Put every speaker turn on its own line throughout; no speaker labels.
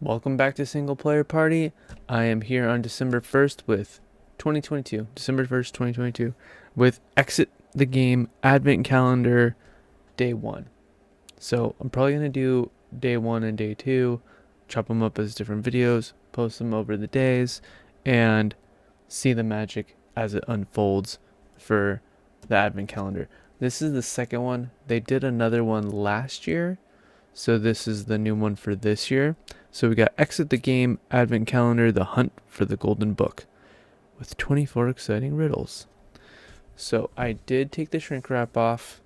Welcome back to Single Player Party. I am here on December 1st with 2022, December 1st, 2022, with Exit the Game Advent Calendar Day 1. So I'm probably going to do Day 1 and Day 2, chop them up as different videos, post them over the days, and see the magic as it unfolds for the Advent Calendar. This is the second one. They did another one last year, so this is the new one for this year. So we got Exit the Game Advent Calendar, The Hunt for the Golden Book, with 24 exciting riddles. So I did take the shrink wrap off,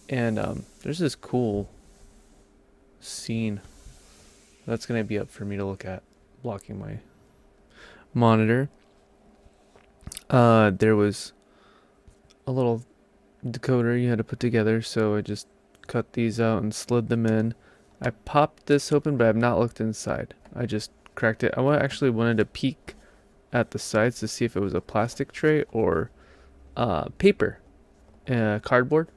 and there's this cool scene that's going to be up for me to look at, blocking my monitor. There was a little decoder you had to put together, so I just cut these out and slid them in. I popped this open, but I have not looked inside. I just cracked it. I actually wanted to peek at the sides to see if it was a plastic tray or paper, cardboard.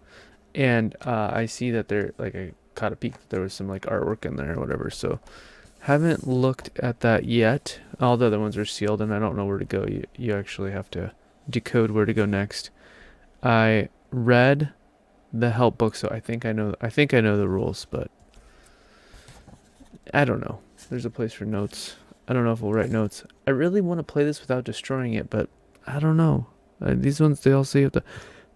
And I see that I caught a peek. There was some like artwork in there or whatever. So haven't looked at that yet. All the other ones are sealed, and I don't know where to go. You actually have to decode where to go next. I read the help book, so I think I know the rules, but I don't know. There's a place for notes. I don't know if we'll write notes. I really want to play this without destroying it, but I don't know. These ones, they all say you have to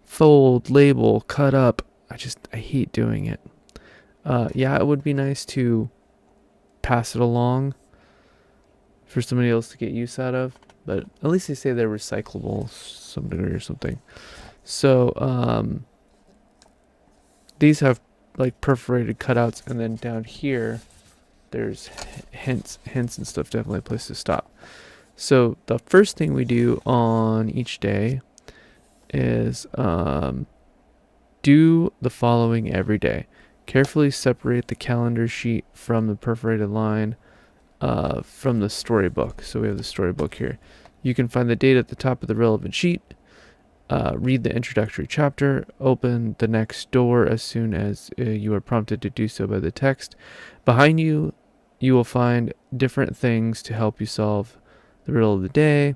fold, label, cut up. I hate doing it. Yeah, it would be nice to pass it along for somebody else to get use out of, but at least they say they're recyclable some degree or something. So, these have like perforated cutouts, and then down here there's hints and stuff. Definitely a place to stop. So the first thing we do on each day is do the following every day. Carefully separate the calendar sheet from the perforated line from the storybook. So we have the storybook here. You can find the date at the top of the relevant sheet. Read the introductory chapter. Open the next door as soon as you are prompted to do so by the text. Behind you, you will find different things to help you solve the riddle of the day.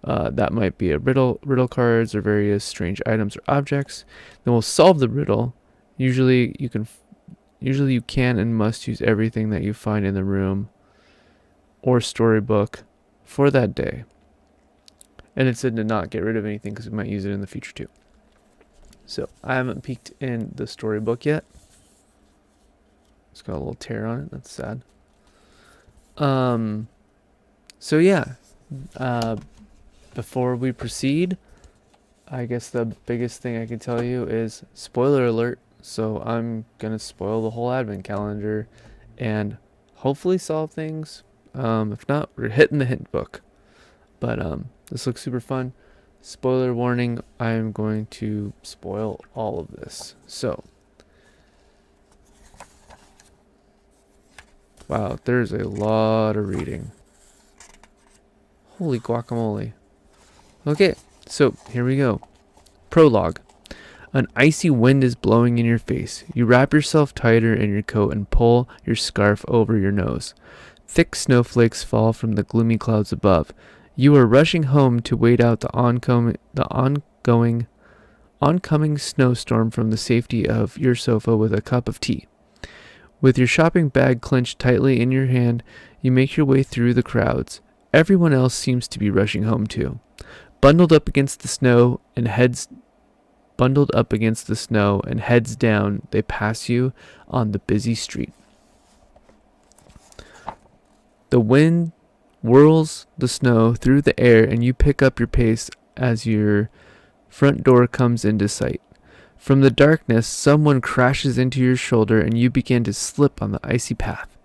That might be a riddle cards, or various strange items or objects. Then we'll solve the riddle. Usually you can and must use everything that you find in the room or storybook for that day. And it said to not get rid of anything because we might use it in the future too. So I haven't peeked in the storybook yet. It's got a little tear on it. That's sad. So yeah. Before we proceed, I guess the biggest thing I can tell you is spoiler alert. So I'm gonna spoil the whole advent calendar and hopefully solve things. If not, we're hitting the hint book. But this looks super fun. Spoiler warning, I am going to spoil all of this. So, wow, there's a lot of reading. Holy guacamole. Okay, so here we go. Prologue. An icy wind is blowing in your face. You wrap yourself tighter in your coat and pull your scarf over your nose. Thick snowflakes fall from the gloomy clouds above. You are rushing home to wait out the oncoming snowstorm from the safety of your sofa with a cup of tea. With your shopping bag clenched tightly in your hand, you make your way through the crowds. Everyone else seems to be rushing home too. Bundled up against the snow and heads down, they pass you on the busy street. The wind whirls the snow through the air, and you pick up your pace as your front door comes into sight. From the darkness, someone crashes into your shoulder, and you begin to slip on the icy path.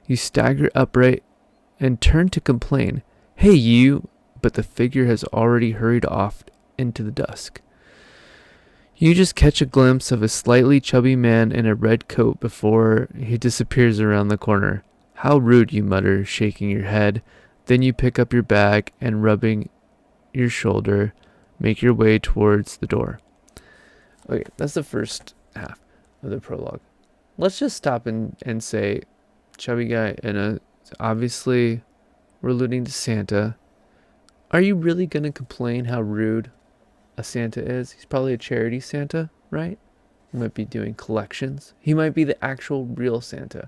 You stagger upright and turn to complain, "Hey, you!" But the figure has already hurried off into the dusk. You just catch a glimpse of a slightly chubby man in a red coat before he disappears around the corner. "How rude," you mutter, shaking your head. Then you pick up your bag and, rubbing your shoulder, make your way towards the door. Okay, that's the first half of the prologue. Let's just stop and say chubby guy in a So obviously, we're alluding to Santa. Are you really going to complain how rude a Santa is? He's probably a charity Santa, right? He might be doing collections. He might be the actual real Santa.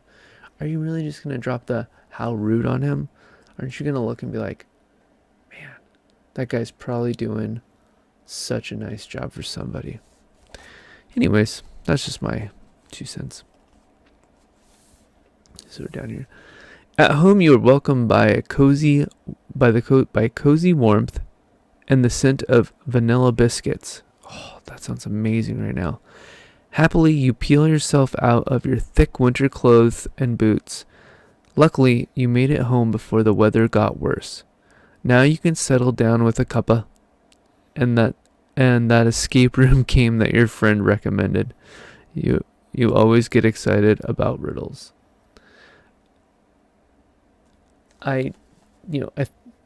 Are you really just going to drop the how rude on him? Aren't you going to look and be like, man, that guy's probably doing such a nice job for somebody. Anyways, that's just my 2 cents. So down here. At home, you are welcomed by cozy warmth and the scent of vanilla biscuits. Oh, that sounds amazing right now. Happily, you peel yourself out of your thick winter clothes and boots. Luckily, you made it home before the weather got worse. Now you can settle down with a cuppa and that escape room game that your friend recommended. You always get excited about riddles.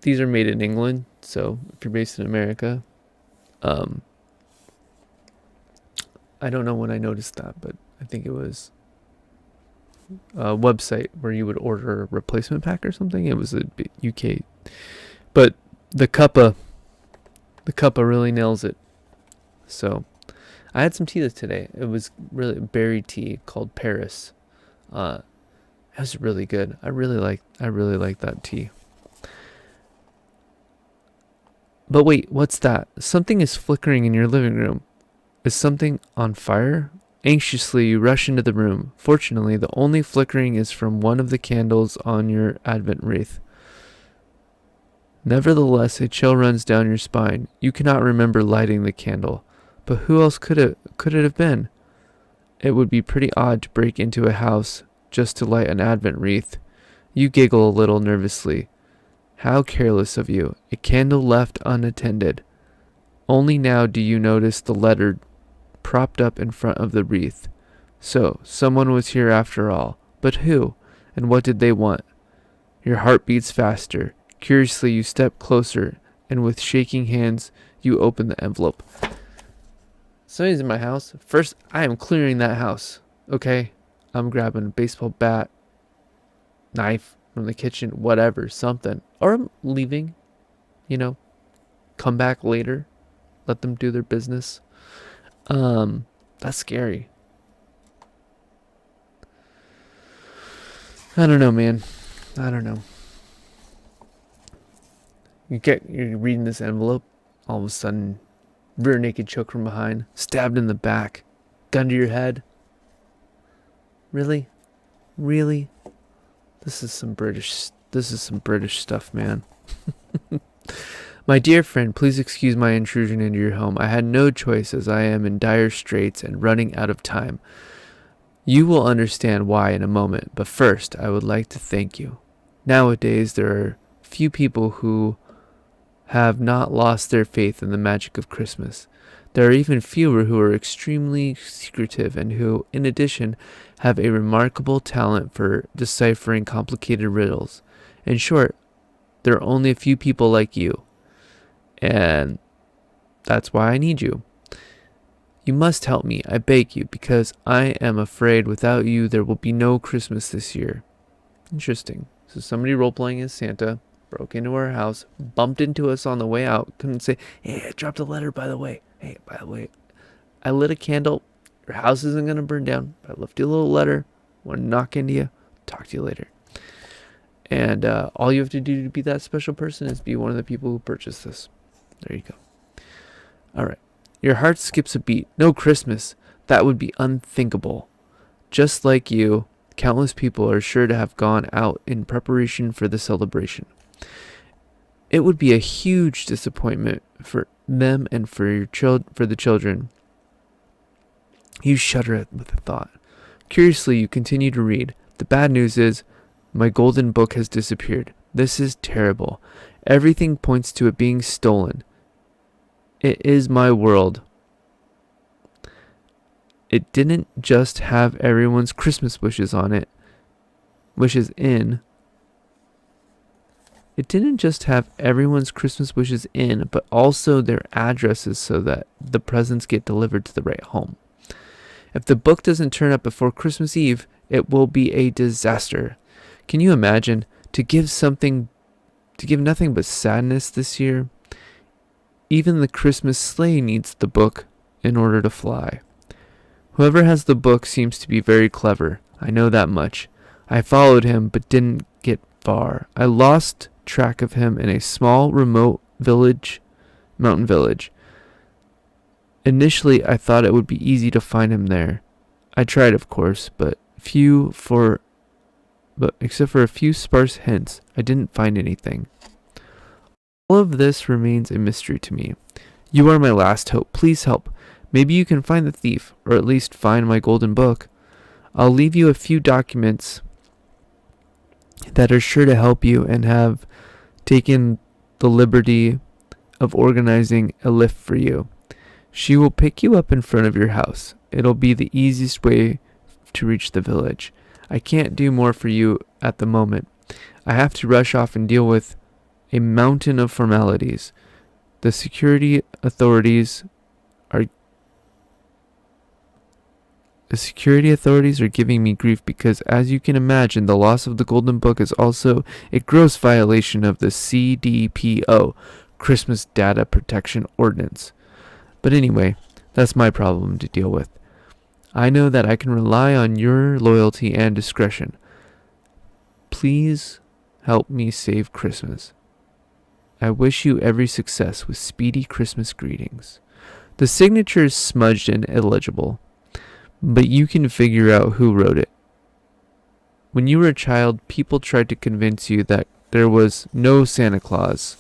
These are made in England, so if you're based in America, I don't know when I noticed that, but I think it was a website where you would order a replacement pack or something. It was a UK, but the cuppa really nails it. So I had some tea today. It was really berry tea called Paris. It was really good. I really like that tea. But wait, what's that? Something is flickering in your living room. Is something on fire? Anxiously, you rush into the room. Fortunately, the only flickering is from one of the candles on your Advent wreath. Nevertheless, a chill runs down your spine. You cannot remember lighting the candle. But who else could it have been? It would be pretty odd to break into a house just to light an Advent wreath. You giggle a little nervously. How careless of you. A candle left unattended. Only now do you notice the letter propped up in front of the wreath. So, someone was here after all. But who? And what did they want? Your heart beats faster. Curiously, you step closer, and with shaking hands, you open the envelope. Somebody's in my house. First, I am clearing that house. Okay? I'm grabbing a baseball bat, knife from the kitchen, whatever, something. Or I'm leaving, come back later. Let them do their business. That's scary. I don't know, man. I don't know. You're reading this envelope, all of a sudden, rear naked choke from behind, stabbed in the back, gun to your head. Really? This is some British stuff, man. My dear friend, please excuse my intrusion into your home. I had no choice as I am in dire straits and running out of time. You will understand why in a moment, but first I would like to thank you. Nowadays there are few people who have not lost their faith in the magic of Christmas. There are even fewer who are extremely secretive and who, in addition, have a remarkable talent for deciphering complicated riddles. In short, there are only a few people like you. And that's why I need you. You must help me, I beg you, because I am afraid without you there will be no Christmas this year. Interesting. So somebody role-playing as Santa broke into our house, bumped into us on the way out, couldn't say, hey, I dropped a letter, by the way. Hey, by the way, I lit a candle. Your house isn't going to burn down. But I left you a little letter. Want to knock into you. Talk to you later. And all you have to do to be that special person is be one of the people who purchased this. There you go. All right. Your heart skips a beat. No Christmas. That would be unthinkable. Just like you, countless people are sure to have gone out in preparation for the celebration. It would be a huge disappointment for them and for the children. You shudder with the thought. Curiously, you continue to read. The bad news is, my golden book has disappeared. This is terrible. Everything points to it being stolen. It is my world. It didn't just have everyone's Christmas wishes on it. It didn't just have everyone's Christmas wishes in, but also their addresses so that the presents get delivered to the right home. If the book doesn't turn up before Christmas Eve, it will be a disaster. Can you imagine? to give nothing but sadness this year. Even the Christmas sleigh needs the book in order to fly. Whoever has the book seems to be very clever. I know that much. I followed him but didn't get far. I lost track of him in a small, remote mountain village. Initially, I thought it would be easy to find him there. I tried, of course, but except for a few sparse hints, I didn't find anything. All of this remains a mystery to me. You are my last hope. Please help. Maybe you can find the thief, or at least find my golden book. I'll leave you a few documents that are sure to help you, and have taken the liberty of organizing a lift for you. She will pick you up in front of your house. It'll be the easiest way to reach the village. I can't do more for you at the moment. I have to rush off and deal with a mountain of formalities. The security authorities are giving me grief because, as you can imagine, the loss of the Golden Book is also a gross violation of the CDPO, Christmas Data Protection Ordinance. But anyway, that's my problem to deal with. I know that I can rely on your loyalty and discretion. Please help me save Christmas. I wish you every success with speedy Christmas greetings. The signature is smudged and illegible, but you can figure out who wrote it. When you were a child, people tried to convince you that there was no Santa Claus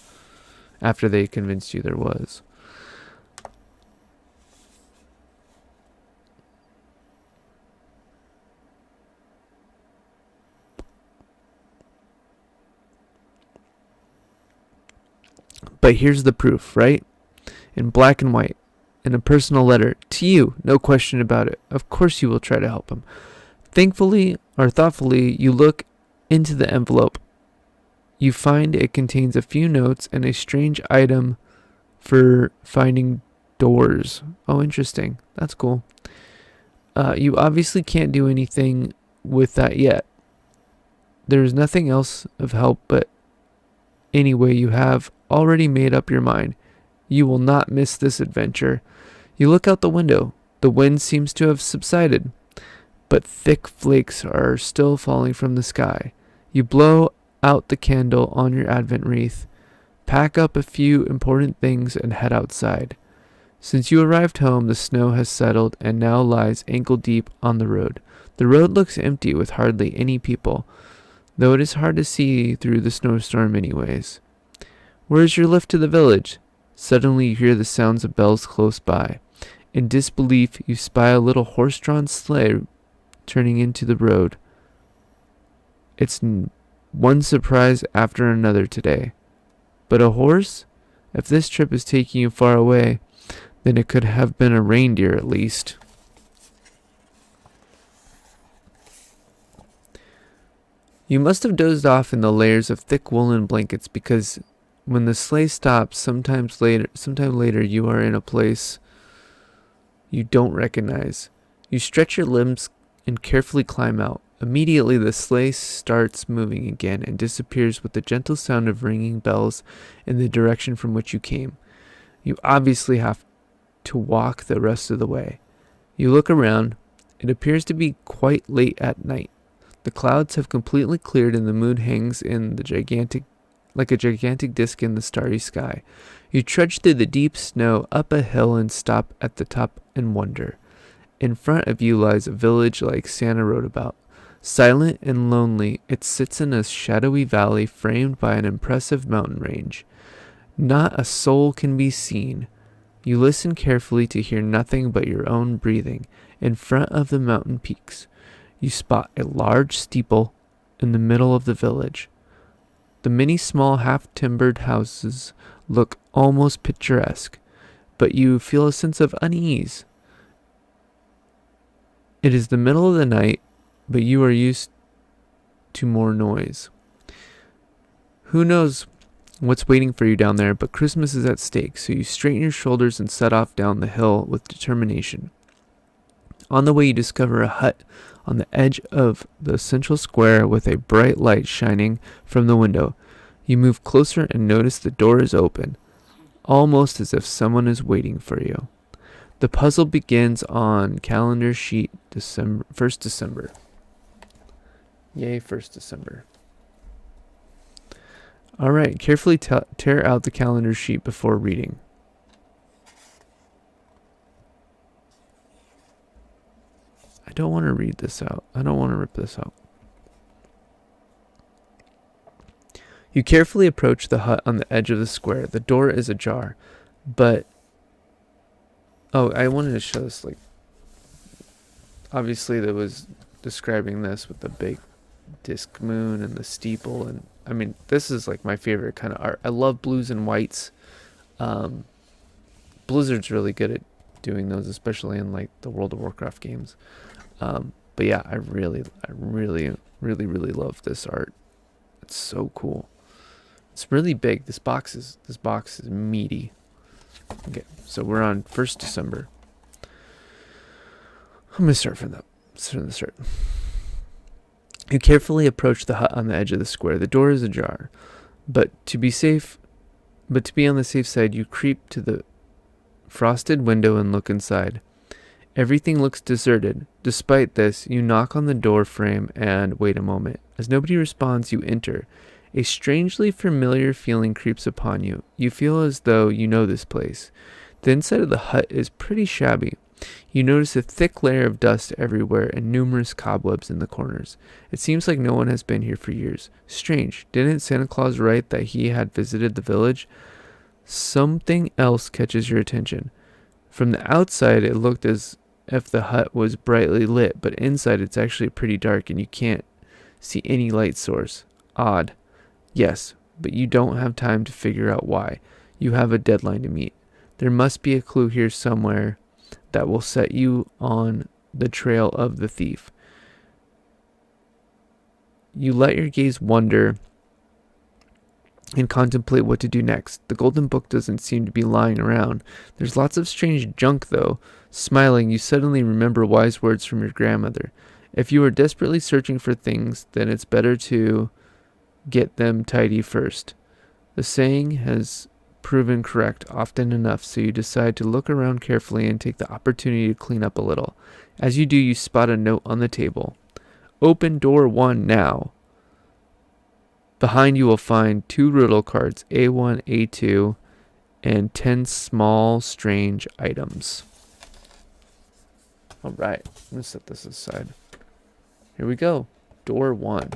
after they convinced you there was. But here's the proof, right? In black and white. In a personal letter to you, no question about it. Of course you will try to help him. Thoughtfully, you look into the envelope. You find it contains a few notes and a strange item for finding doors. Oh, interesting. That's cool. You obviously can't do anything with that yet. There is nothing else of help, but anyway, you have already made up your mind. You will not miss this adventure. You look out the window. The wind seems to have subsided, but thick flakes are still falling from the sky. You blow out the candle on your Advent wreath, pack up a few important things, and head outside. Since you arrived home, the snow has settled and now lies ankle deep on the road. The road looks empty with hardly any people, though it is hard to see through the snowstorm anyways. Where is your lift to the village? Suddenly you hear the sounds of bells close by. In disbelief, you spy a little horse-drawn sleigh turning into the road. It's one surprise after another today. But a horse? If this trip is taking you far away, then it could have been a reindeer at least. You must have dozed off in the layers of thick woolen blankets, because when the sleigh stops sometime later, you are in a place you don't recognize. You stretch your limbs and carefully climb out. Immediately the sleigh starts moving again and disappears with the gentle sound of ringing bells in the direction from which you came. You obviously have to walk the rest of the way. You look around. It appears to be quite late at night. The clouds have completely cleared and the moon hangs in like a gigantic disk in the starry sky. You trudge through the deep snow up a hill and stop at the top and wonder. In front of you lies a village like Santa wrote about. Silent and lonely, it sits in a shadowy valley framed by an impressive mountain range. Not a soul can be seen. You listen carefully to hear nothing but your own breathing. In front of the mountain peaks, you spot a large steeple in the middle of the village. The many small half-timbered houses look almost picturesque, but you feel a sense of unease. It is the middle of the night, but you are used to more noise. Who knows what's waiting for you down there, but Christmas is at stake, so you straighten your shoulders and set off down the hill with determination. On the way, you discover a hut on the edge of the central square with a bright light shining from the window. You move closer and notice the door is open, almost as if someone is waiting for you. The puzzle begins on calendar sheet December 1st December. Yay, 1st December. All right, carefully tear out the calendar sheet before reading. I don't want to read this out. I don't want to rip this out. You carefully approach the hut on the edge of the square. The door is ajar, but... Oh, I wanted to show this, like... Obviously, there was describing this with the big disc moon and the steeple, and I mean, this is like my favorite kind of art. I love blues and whites. Blizzard's really good at doing those, especially in like the World of Warcraft games. But yeah, I really love this art. It's so cool. It's really big. This box is meaty. Okay, so we're on 1st December. I'm gonna start from the start. You carefully approach the hut on the edge of the square. The door is ajar, but to be on the safe side, you creep to the frosted window and look inside. Everything looks deserted. Despite this, you knock on the door frame and wait a moment. As nobody responds, you enter. A strangely familiar feeling creeps upon you. You feel as though you know this place. The inside of the hut is pretty shabby. You notice a thick layer of dust everywhere and numerous cobwebs in the corners. It seems like no one has been here for years. Strange. Didn't Santa Claus write that he had visited the village? Something else catches your attention. From the outside, it looked as if the hut was brightly lit, but inside it's actually pretty dark and you can't see any light source. Odd. Yes, but you don't have time to figure out why. You have a deadline to meet. There must be a clue here somewhere that will set you on the trail of the thief. You let your gaze wander and contemplate what to do next. The golden book doesn't seem to be lying around. There's lots of strange junk, though. Smiling, you suddenly remember wise words from your grandmother. If you are desperately searching for things, then it's better to get them tidy first. The saying has proven correct often enough, so you decide to look around carefully and take the opportunity to clean up a little. As you do, you spot a note on the table. Open door 1 now. Behind you will find 2 riddle cards, A1, A2, and 10 small, strange items. Alright, I'm going to set this aside. Here we go. Door 1.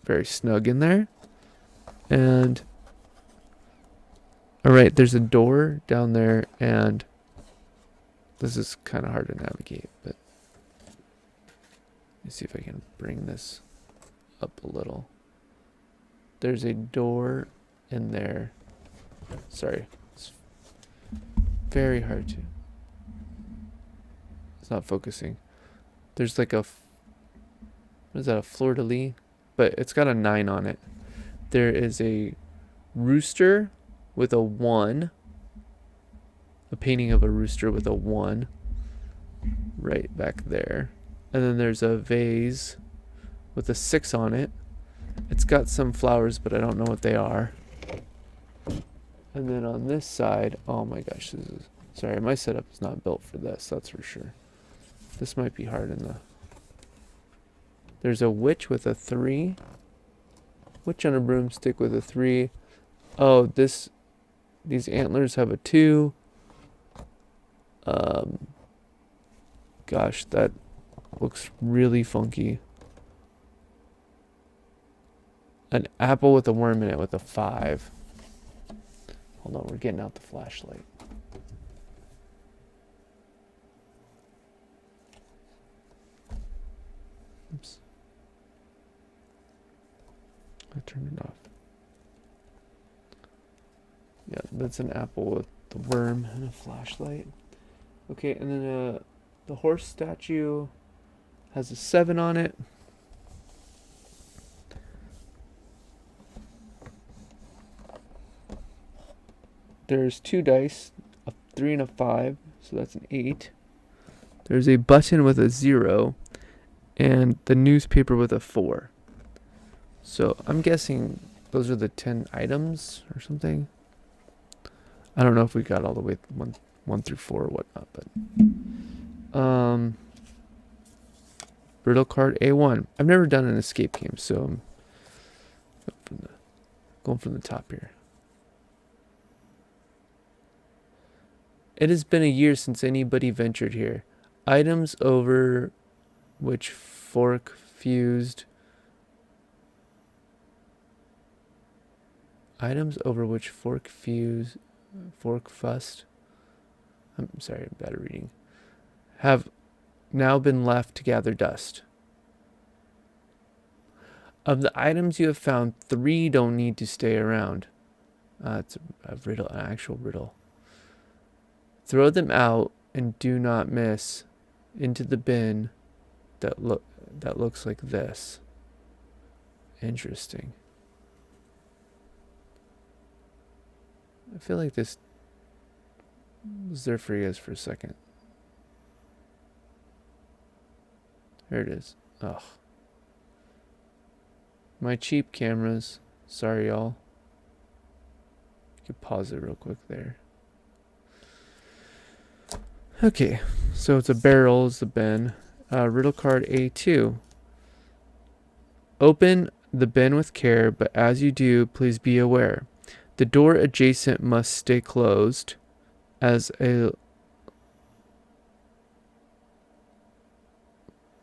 Very snug in there. And alright, there's a door down there, and this is kind of hard to navigate, but let me see if I can bring this up a little. There's a door in there. Sorry, it's very hard to. It's not focusing. There's like a, what is that, a fleur-de-lis? But it's got a 9 on it. There is a rooster with a 1. A painting of a rooster with a 1 right back there. And then there's a vase with a 6 on it. It's got some flowers, but I don't know what they are. And then on this side, oh my gosh, this is, sorry, my setup is not built for this, that's for sure. This might be hard in the... There's a witch with a 3. Witch on a broomstick with a 3. Oh, these antlers have a 2. Gosh, that looks really funky. An apple with a worm in it with a 5. Hold on, we're getting out the flashlight. Oops. I turned it off. Yeah, that's an apple with the worm and a flashlight. Okay, and then the horse statue has a 7 on it. There's 2 dice, a 3 and a 5, so that's an 8. There's a button with a 0, and the newspaper with a 4. So I'm guessing those are the 10 items or something. I don't know if we got all the way 1 through 4 or whatnot, but riddle card A1. I've never done an escape game, so I'm going from the top here. It has been a year since anybody ventured here. Items over which fork fused. Items over which fork fussed. I'm sorry, I'm bad at reading. Have now been left to gather dust. Of the items you have found, 3 don't need to stay around. It's a riddle, an actual riddle. Throw them out and do not miss into the bin that looks like this. Interesting. I feel like this was there for you guys for a second. There it is. Ugh. My cheap cameras. Sorry, y'all. You could pause it real quick there. Okay, so it's a barrel is the bin. Riddle card A2. Open the bin with care, but as you do, please be aware. The door adjacent must stay closed, as a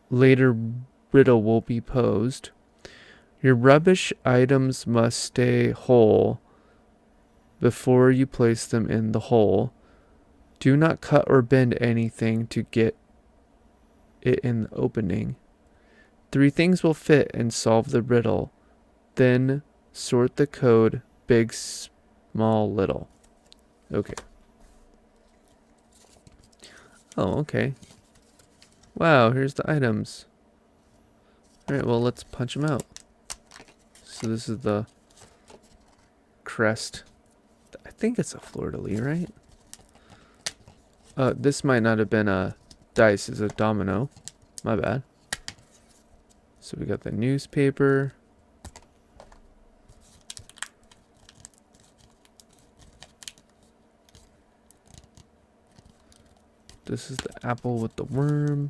later riddle will be posed. Your rubbish items must stay whole before you place them in the hole. Do not cut or bend anything to get it in the opening. 3 things will fit and solve the riddle. Then sort the code big, small, little. Okay. Oh, okay. Wow, here's the items. Alright, well, let's punch them out. So this is the crest. I think it's a fleur-de-lis, right? This might not have been a dice, it's a domino. My bad. So we got the newspaper. This is the apple with the worm.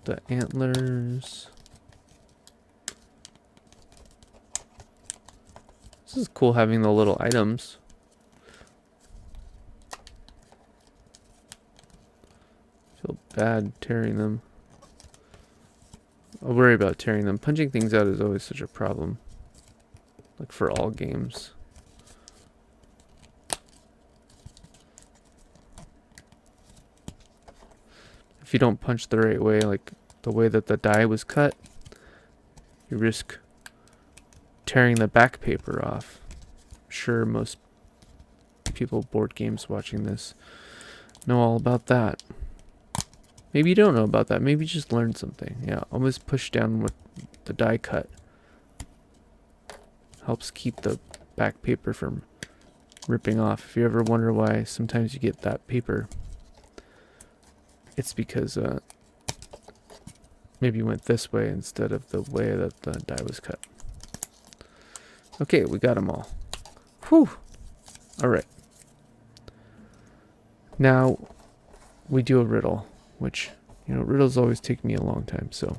The antlers. This is cool having the little items. Feel bad tearing them. I'll worry about tearing them. Punching things out is always such a problem. Like for all games. If you don't punch the right way, like the way that the die was cut, you risk tearing the back paper off. I'm sure most people board games watching this know all about that. Maybe you don't know about that. Maybe you just learned something. Yeah, always push down with the die cut. Helps keep the back paper from ripping off. If you ever wonder why sometimes you get that paper, it's because maybe you went this way instead of the way that the die was cut. Okay, we got them all. Whew. All right. Now we do a riddle, which, you know, riddles always take me a long time, so.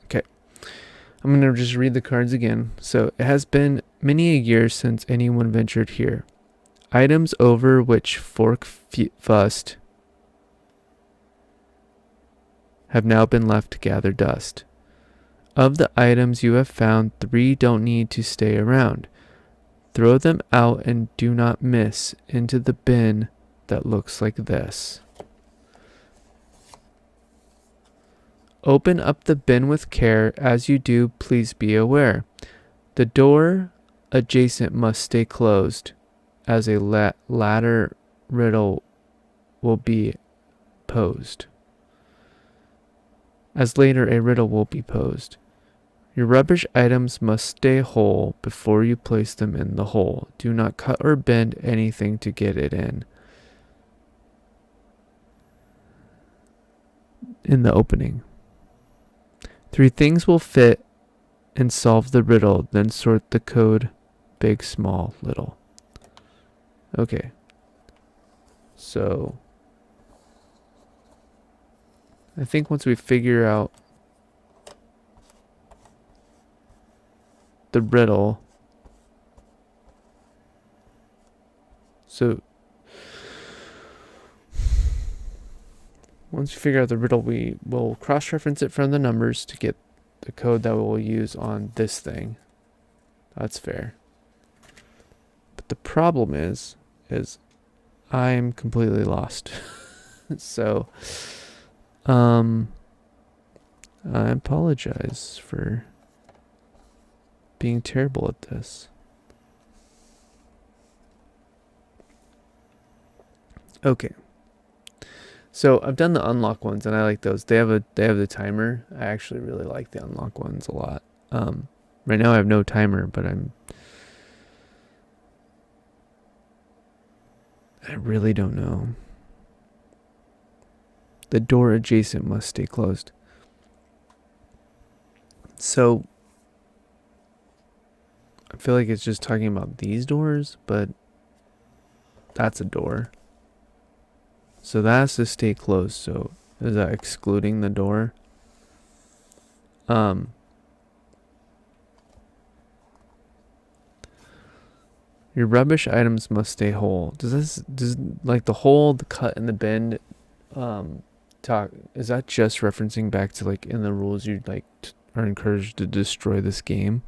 Okay. I'm going to just read the cards again. So, it has been many a year since anyone ventured here. Items over which fork fussed have now been left to gather dust. Of the items you have found, 3 don't need to stay around. Throw them out and do not miss into the bin that looks like this. Open up the bin with care. As you do, please be aware. The door adjacent must stay closed, as a latter riddle will be posed. As later a riddle will be posed. Your rubbish items must stay whole before you place them in the hole. Do not cut or bend anything to get it in. In the opening. 3 things will fit and solve the riddle, then sort the code big, small, little. Okay. So I think once we figure out the riddle, once we figure out the riddle, we will cross-reference it from the numbers to get the code that we'll use on this thing. That's fair. But the problem is I'm completely lost. So, I apologize for being terrible at this. Okay. So I've done the unlock ones and I like those. They have the timer. I actually really like the unlock ones a lot. Right now I have no timer, but I really don't know. The door adjacent must stay closed. So I feel like it's just talking about these doors, but that's a door. So that has to stay closed. So is that excluding the door? Your rubbish items must stay whole. Does like the hole, the cut, and the bend talk? Is that just referencing back to like in the rules you like are encouraged to destroy this game?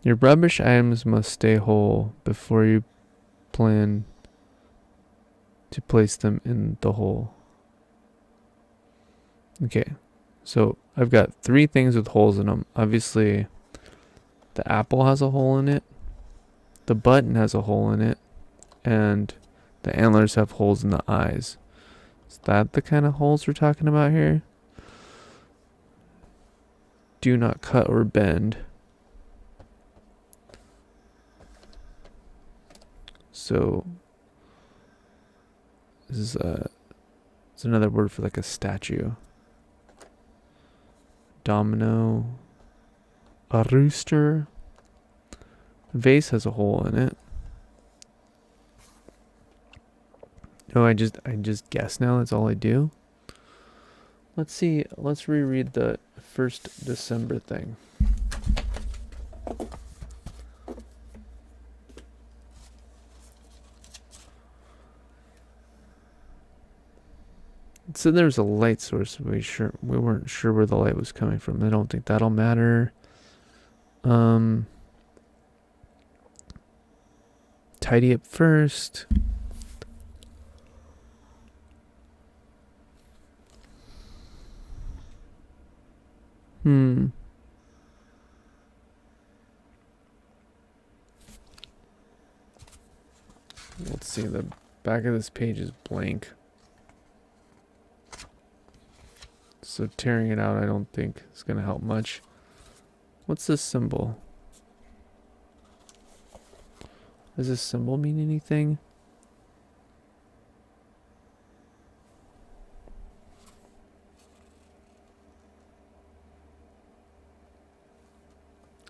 Your rubbish items must stay whole before you plan to place them in the hole. Okay, so I've got 3 things with holes in them. Obviously, the apple has a hole in it, the button has a hole in it, and the antlers have holes in the eyes. Is that the kind of holes we're talking about here? Do not cut or bend. So this is it's another word for like a statue. Domino. A rooster. A vase has a hole in it. Oh, I just guess now. That's all I do. Let's see. Let's reread the 1st December thing. So there's a light source. We weren't sure where the light was coming from. I don't think that'll matter. Tidy up first. Let's see. The back of this page is blank. So tearing it out, I don't think is going to help much. What's this symbol? Does this symbol mean anything?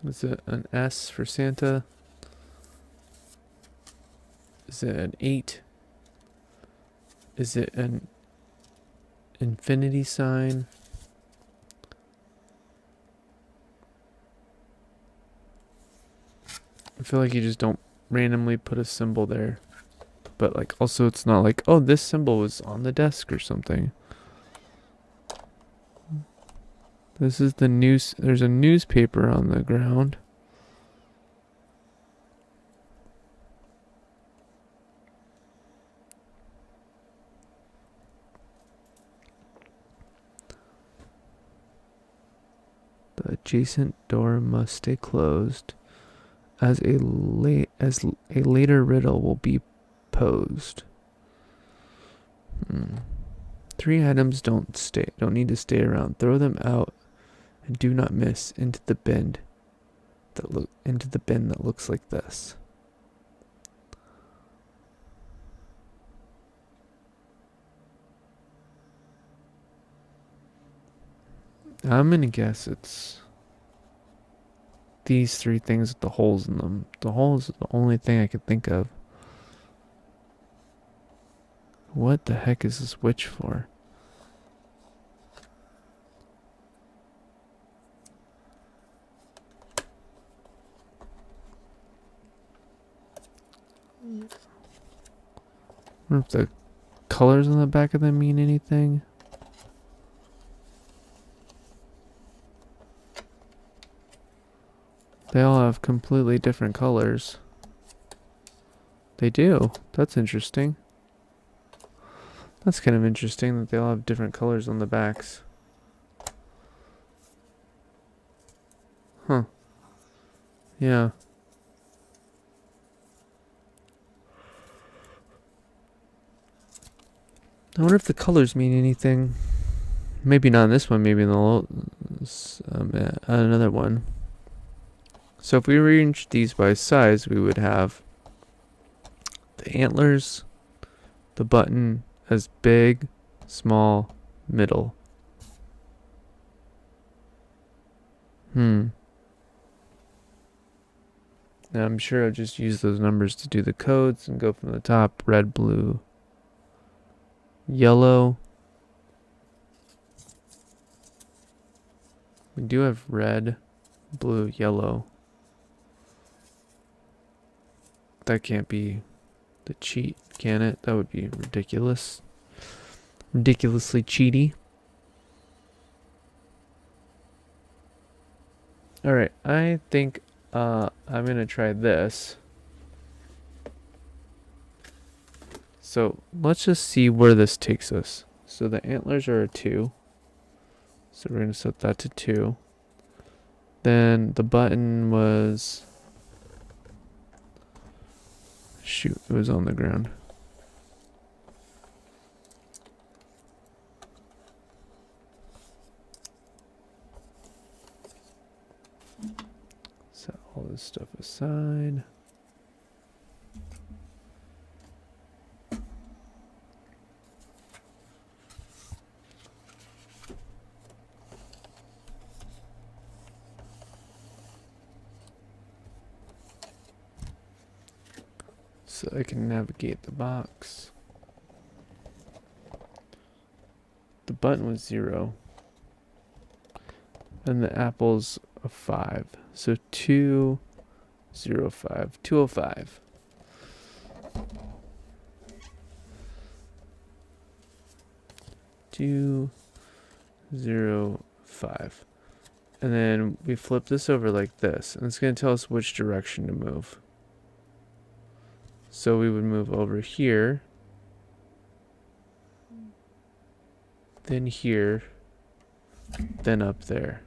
Is it an S for Santa? Is it an 8? Is it an infinity sign? I feel like you just don't randomly put a symbol there. But like also it's not like, oh, this symbol was on the desk or something. This is the news. There's a newspaper on the ground. adjacent door must stay closed, as a later riddle will be posed. 3 items don't need to stay around. Throw them out and do not miss into the bin that looks like this. I'm gonna guess it's these 3 things with the holes in them. The holes are the only thing I could think of. What the heck is this witch for? I wonder if the colors on the back of them mean anything. They all have completely different colors. They do. That's interesting. That's kind of interesting that they all have different colors on the backs. Huh. Yeah. I wonder if the colors mean anything. Maybe not in this one, maybe in the another one. So if we arrange these by size, we would have the antlers, the button as big, small, middle. Now I'm sure I'll just use those numbers to do the codes and go from the top: red, blue, yellow. We do have red, blue, yellow. That can't be the cheat, can it? That would be ridiculous. Ridiculously cheaty. Alright, I think I'm gonna try this. So let's just see where this takes us. So the antlers are a 2. So we're gonna set that to 2. Then the button was... Shoot, it was on the ground. Set all this stuff aside. So I can navigate the box. The button was 0. And the apple's a 5. So 2, 0, 5. 205. Two, 0, 5. And then we flip this over like this. And it's going to tell us which direction to move. So we would move over here, then here, then up there.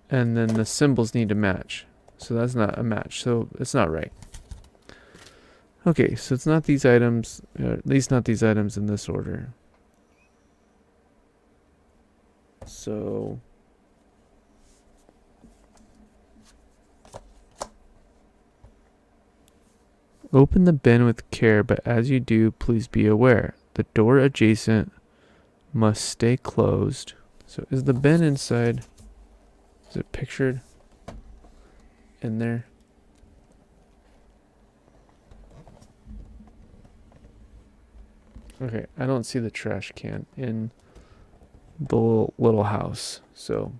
And then the symbols need to match. So that's not a match, so it's not right. Okay, so it's not these items, at least not these items in this order. So... Open the bin with care, but as you do, please be aware. The door adjacent must stay closed. So is the bin inside? Is it pictured in there? Okay, I don't see the trash can in the little house, so...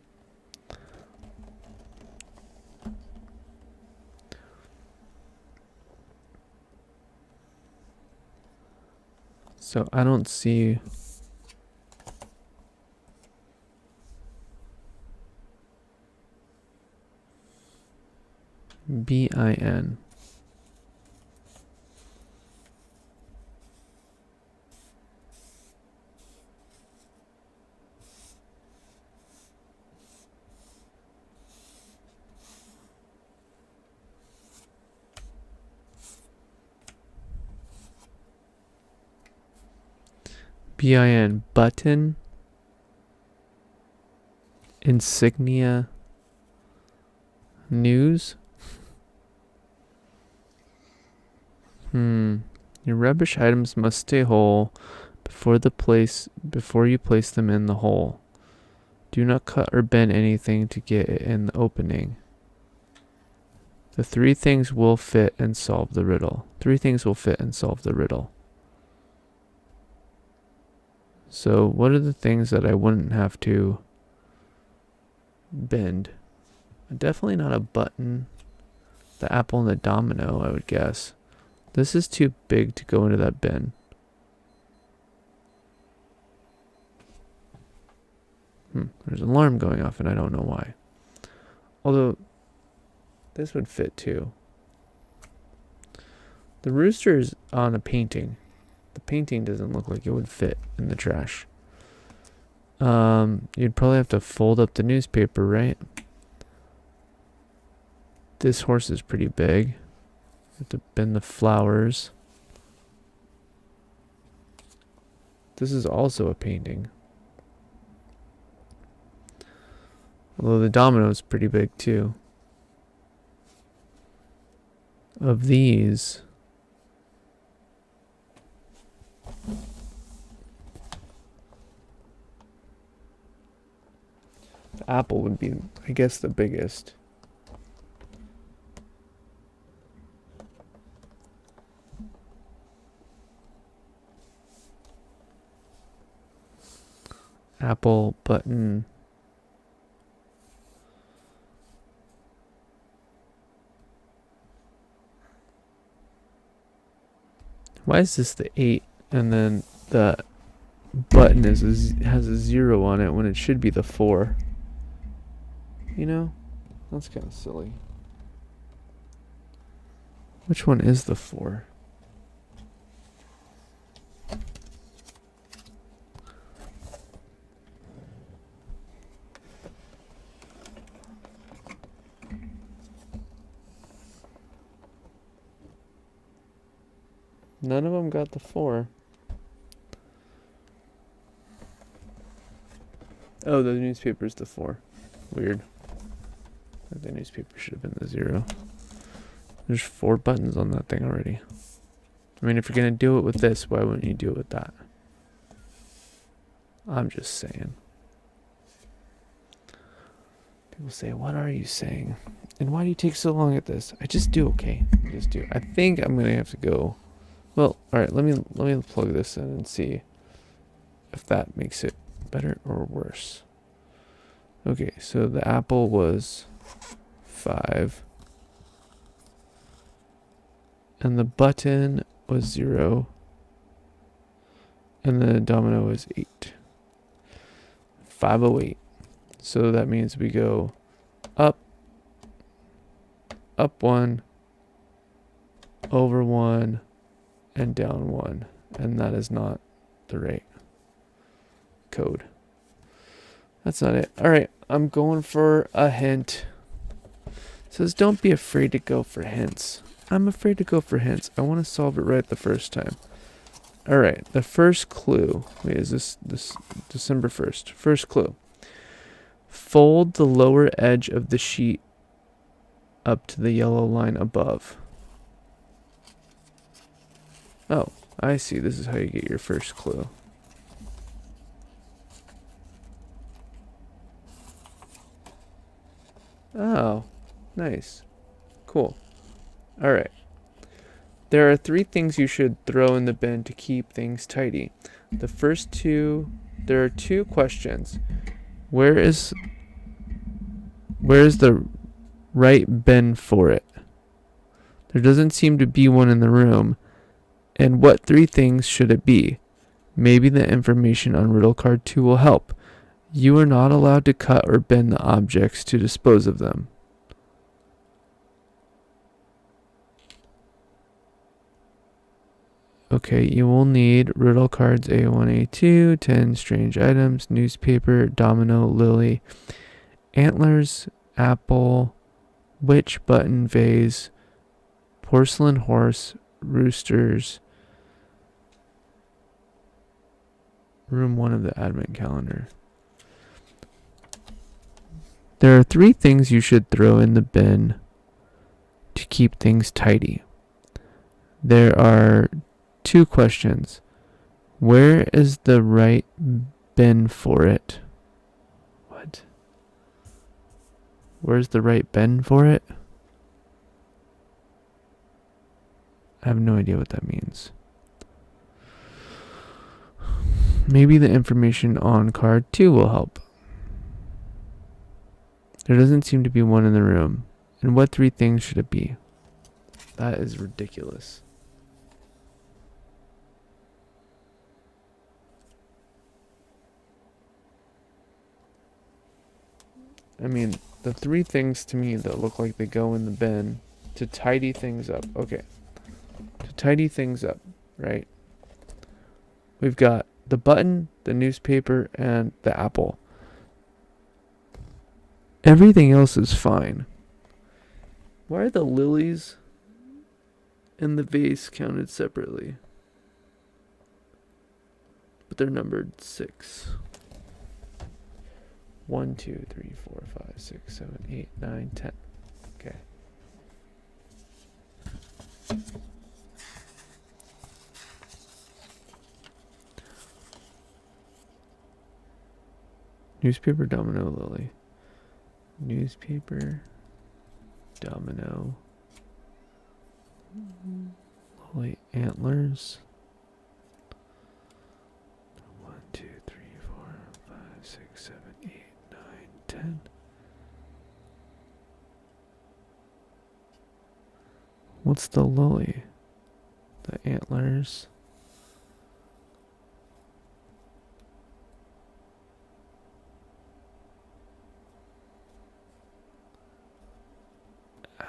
So I don't see... BIN. BIN. Button. Insignia. News. Your rubbish items must stay whole before you place them in the hole. Do not cut or bend anything to get it in the opening. The three things will fit and solve the riddle. Three things will fit and solve the riddle. So what are the things that I wouldn't have to bend? Definitely not a button. The apple and the domino, I would guess. This is too big to go into that bin. There's an alarm going off and I don't know why. Although, this would fit too. The rooster is on a painting. The painting doesn't look like it would fit in the trash. You'd probably have to fold up the newspaper, right? This horse is pretty big. You have to bend the flowers. This is also a painting. Although the domino is pretty big too. Of these, the apple would be, I guess, the biggest. Apple, button. Why is this the 8 and then the button has a 0 on it when it should be the 4? You know, that's kind of silly. Which one is the 4? None of them got the 4. Oh, the newspaper's the 4. Weird. The newspaper should have been the 0. There's 4 buttons on that thing already. I mean, if you're going to do it with this, why wouldn't you do it with that? I'm just saying. People say, what are you saying? And why do you take so long at this? I just do, okay? I just do. I think I'm going to have to go. Well, alright, let me plug this in and see if that makes it better or worse. Okay, so the apple was 5. And the button was 0. And the domino was 8. 508. So that means we go up 1, over 1, and down 1. And that is not the right code. That's not it. Alright, I'm going for a hint. It says don't be afraid to go for hints. I'm afraid to go for hints. I want to solve it right the first time. Alright, the first clue. Wait, is this December 1st? First clue. Fold the lower edge of the sheet up to the yellow line above. Oh, I see. This is how you get your first clue. Oh, nice. Cool. Alright. There are 3 things you should throw in the bin to keep things tidy. The first 2, there are 2 questions. Where is the right bin for it? There doesn't seem to be one in the room. And what 3 things should it be? Maybe the information on riddle card 2 will help. You are not allowed to cut or bend the objects to dispose of them. Okay, you will need riddle cards A1, A2, 10 strange items, newspaper, domino, lily, antlers, apple, witch, button, vase, porcelain horse, roosters, Room 1 of the advent calendar. There are 3 things you should throw in the bin to keep things tidy. There are 2 questions. Where is the right bin for it? What? Where's the right bin for it? I have no idea what that means. Maybe the information on card 2 will help. There doesn't seem to be one in the room. And what 3 things should it be? That is ridiculous. I mean, the 3 things to me that look like they go in the bin to tidy things up. Okay. To tidy things up, right? We've got the button, the newspaper, and the apple. Everything else is fine. Why are the lilies and the vase counted separately? But they're numbered 6. 1, 2, 3, 4, 5, 6, 7, 8, 9, 10. Okay. Newspaper, domino, lily. Newspaper, domino, lily, antlers. 1, 2, 3, 4, 5, 6, 7, 8, 9, 10. What's the lily? The antlers.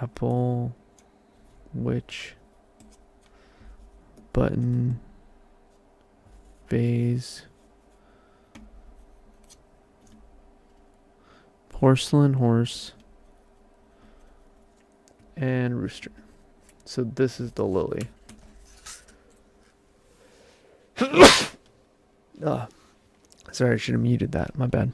Apple, witch, button, vase, porcelain horse, and rooster. So this is the lily. Oh, sorry, I should have muted that. My bad.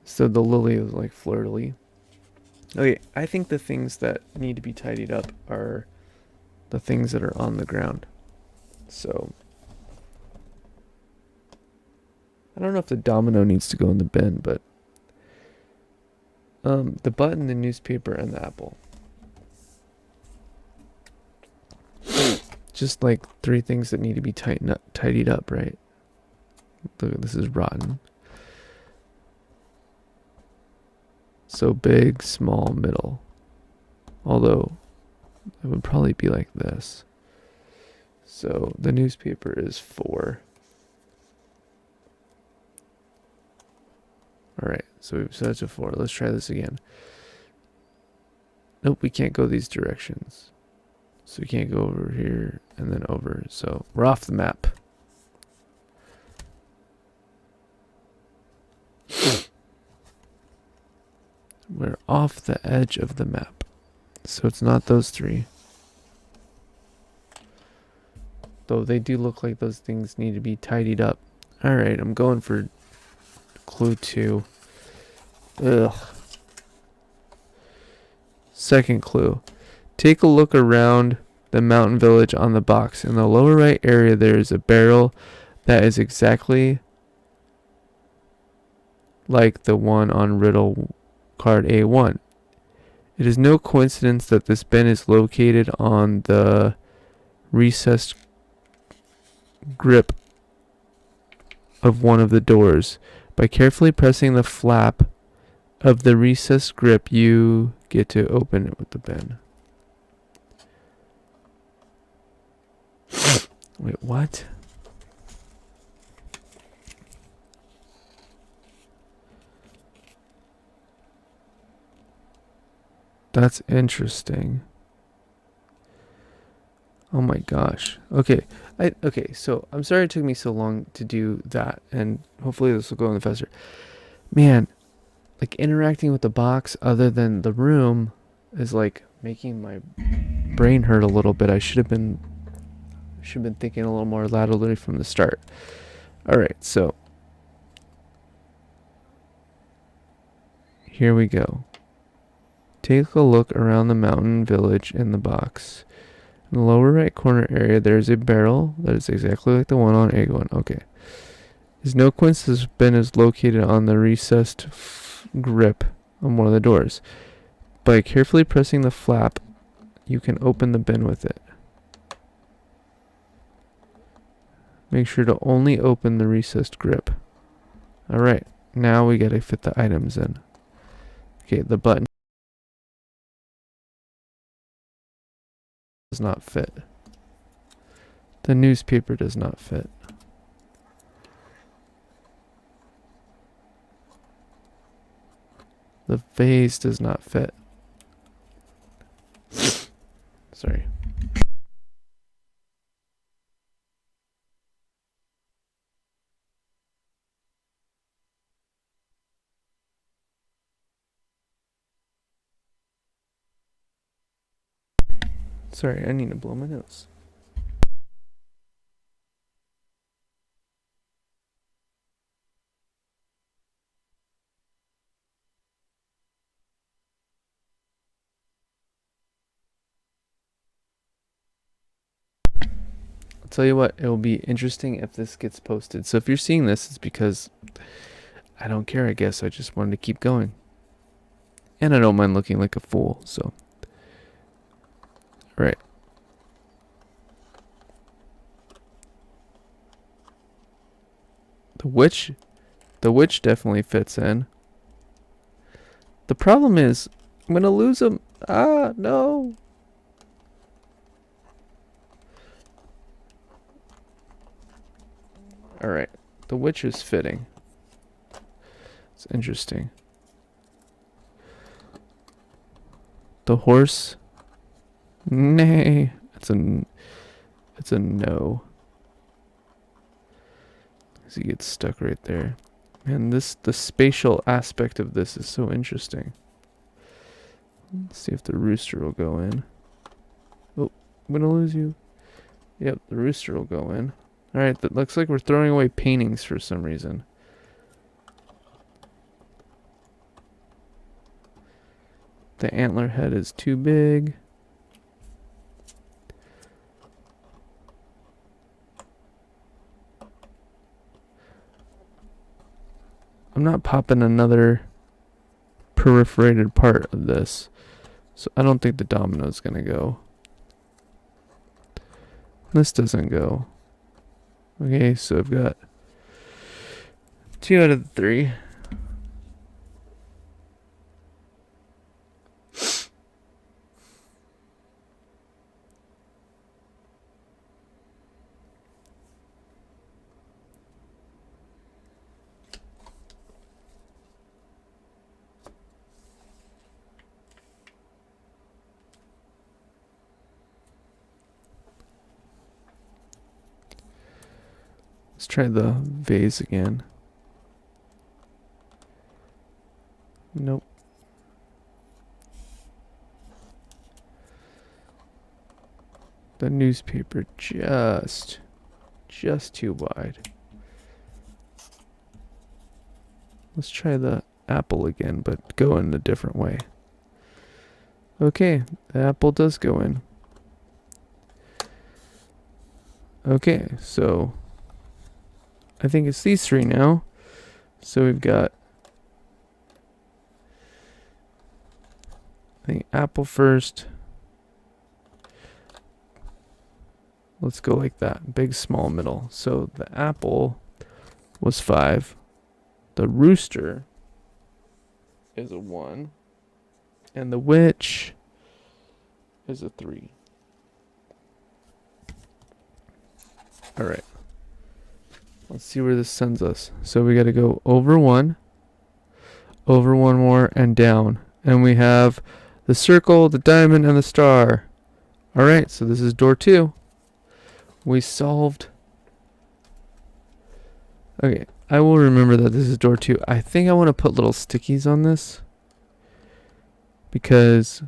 So the lily is like fleur-de-lis. Okay, I think the things that need to be tidied up are the things that are on the ground. So I don't know if the domino needs to go in the bin, but the button, the newspaper, and the apple. Just like 3 things that need to be tidied up, right? Look, this is rotten. So big, small, middle. Although it would probably be like this. So the newspaper is 4. Alright, so we've set it to 4. Let's try this again. Nope, we can't go these directions. So we can't go over here and then over. So we're off the map. We're off the edge of the map. So it's not those 3. Though they do look like those things need to be tidied up. Alright, I'm going for clue 2. Ugh. Second clue. Take a look around the mountain village on the box. In the lower right area, there is a barrel that is exactly like the one on riddle card A1. It is no coincidence that this bin is located on the recessed grip of one of the doors. By carefully pressing the flap of the recessed grip, you get to open it with the bin. Wait, what? That's interesting. Oh my gosh. Okay. Okay, so I'm sorry it took me so long to do that, and hopefully this will go in faster. Man, like interacting with the box other than the room is like making my brain hurt a little bit. I should have Should have been thinking a little more laterally from the start. Alright, so here we go. Take a look around the mountain village in the box. In the lower right corner area, there is a barrel that is exactly like the one on egg one. Okay. His no coincidence bin is located on the recessed grip on one of the doors. By carefully pressing the flap, you can open the bin with it. Make sure to only open the recessed grip. Alright, now we gotta fit the items in. Okay, the button does not fit. The newspaper does not fit. The vase does not fit. Sorry. Sorry, I need to blow my nose. I'll tell you what, it will be interesting if this gets posted. So if you're seeing this, it's because I don't care, I guess. I just wanted to keep going. And I don't mind looking like a fool, so. Right. The witch definitely fits in. The problem is, I'm gonna lose him. Ah, no. Alright, the witch is fitting. It's interesting. The horse? Nay. It's a no. Because he gets stuck right there. Man, the spatial aspect of this is so interesting. Let's see if the rooster will go in. Oh, I'm gonna lose you. Yep, the rooster will go in. Alright, that looks like we're throwing away paintings for some reason. The antler head is too big. I'm not popping another perforated part of this, so I don't think the domino's gonna go. This doesn't go. Okay, so I've got 2 out of the 3. Let's try the vase again. Nope. The newspaper just too wide. Let's try the apple again, but go in a different way. Okay, the apple does go in. Okay, so I think it's these 3 now. So we've got, I think, apple first. Let's go like that. Big, small, middle. So the apple was 5. The rooster is a 1. And the witch is a 3. Alright. Let's see where this sends us. So we got to go over 1, over 1 more, and down. And we have the circle, the diamond, and the star. Alright, so this is door 2. We solved. Okay, I will remember that this is door 2. I think I want to put little stickies on this, because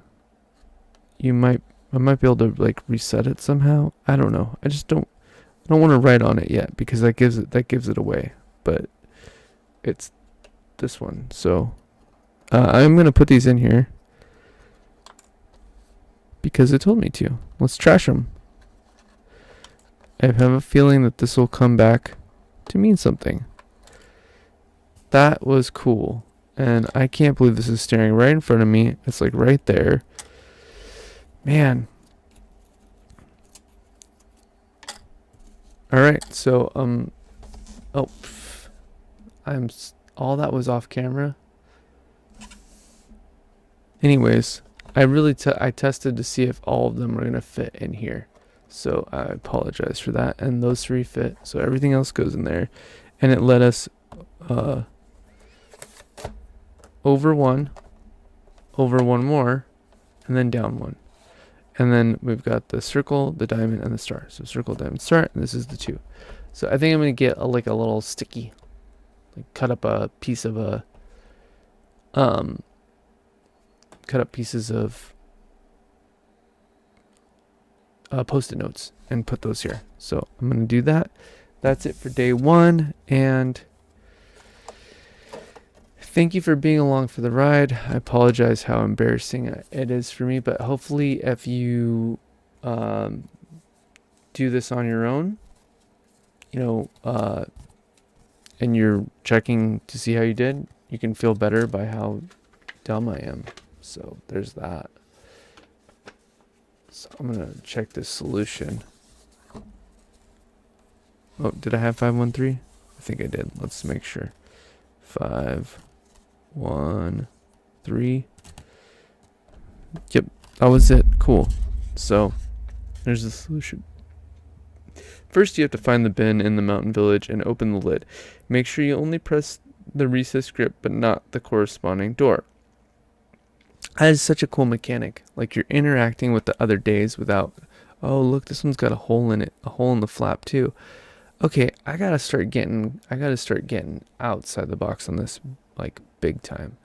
you might I might be able to like reset it somehow. I don't know. I just don't want to write on it yet because that gives it away. But it's this one. So I'm gonna put these in here because it told me to. Let's trash them. I have a feeling that this will come back to mean something. That was cool. And I can't believe this is staring right in front of me. It's like right there. Man. Alright, so, oh, all that was off camera. Anyways, I tested to see if all of them were going to fit in here. So I apologize for that. And those 3 fit. So everything else goes in there. And it let us, over one more, and then down one. And then we've got the circle, the diamond, and the star. So circle, diamond, star, and this is the 2. So I think I'm going to get like a little sticky, like cut up pieces of post-it notes and put those here. So I'm going to do that. That's it for day 1, and thank you for being along for the ride. I apologize how embarrassing it is for me, but hopefully if you do this on your own, and you're checking to see how you did, you can feel better by how dumb I am. So there's that. So I'm going to check this solution. Oh, did I have 513? I think I did. Let's make sure. 5, 1, 3. Yep, that was it. Cool. So there's the solution. First, you have to find the bin in the mountain village and open the lid. Make sure you only press the recessed grip, but not the corresponding door. That is such a cool mechanic. Like, you're interacting with the other days without, oh, look, this one's got a hole in it, a hole in the flap too. Okay, I gotta start getting outside the box on this, like, big time.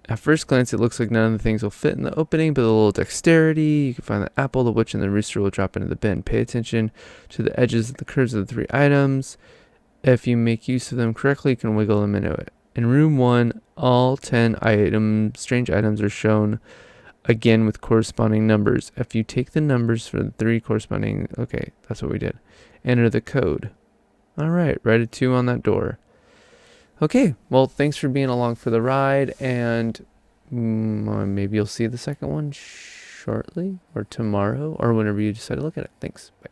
At first glance, it looks like none of the things will fit in the opening, but a little dexterity, you can find the apple, the witch, and the rooster will drop into the bin. Pay attention to the edges of the curves of the 3 items. If you make use of them correctly, you can wiggle them into it. In room 1, all 10 strange items are shown again with corresponding numbers. If you take the numbers for the 3 corresponding, okay, that's what we did. Enter the code. All right, write a 2 on that door. Okay, well, thanks for being along for the ride, and maybe you'll see the second one shortly, or tomorrow, or whenever you decide to look at it. Thanks. Bye.